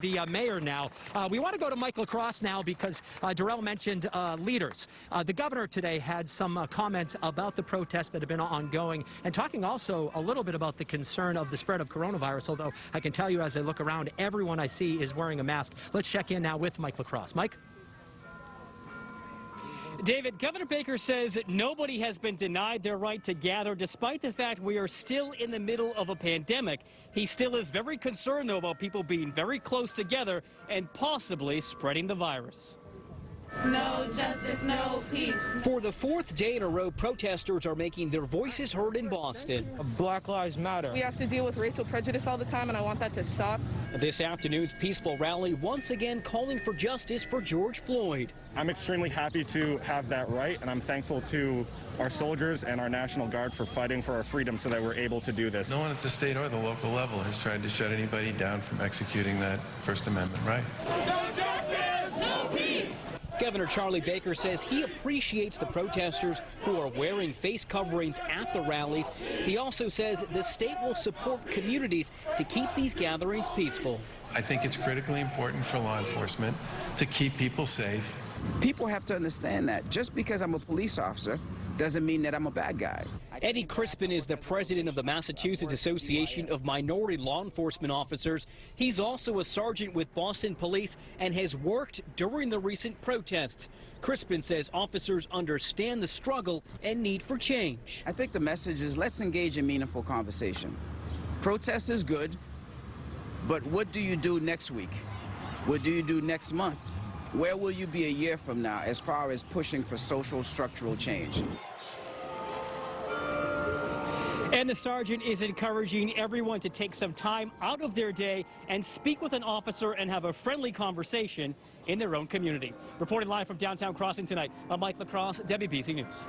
The mayor now. We want to go to Mike LaCrosse now because Darrell mentioned leaders. The governor today had some comments about the protests that have been ongoing and talking also a little bit about the concern of the spread of coronavirus, although I can tell you as I look around, everyone I see is wearing a mask. Let's check in now with Mike LaCrosse. Mike? David, Governor Baker says nobody has been denied their right to gather, despite the fact we are still in the middle of a pandemic. He still is very concerned, though, about people being very close together and possibly spreading the virus. No justice, no peace. For the fourth day in a row, protesters are making their voices heard in Boston. Black Lives Matter. We have to deal with racial prejudice all the time, and I want that to stop. This afternoon's peaceful rally once again calling for justice for George Floyd. I'm extremely happy to have that right, and I'm thankful to our soldiers and our National Guard for fighting for our freedom so that we're able to do this. No one at the state or the local level has tried to shut anybody down from executing that First Amendment right. No justice, no peace. Governor Charlie Baker says he appreciates the protesters who are wearing face coverings at the rallies. He also says the state will support communities to keep these gatherings peaceful. I think it's critically important for law enforcement to keep people safe. People have to understand that just because I'm a police officer doesn't mean that I'm a bad guy. Eddie Crispin is the president of the Massachusetts Association of Minority Law Enforcement Officers. He's also a sergeant with Boston Police and has worked during the recent protests. Crispin says officers understand the struggle and need for change. I think the message is let's engage in meaningful conversation. Protest is good, but what do you do next week? What do you do next month? Where will you be a year from now as far as pushing for social structural change? And the sergeant is encouraging everyone to take some time out of their day and speak with an officer and have a friendly conversation in their own community. Reporting live from downtown Crossing tonight, I'm Mike LaCrosse, WBZ News.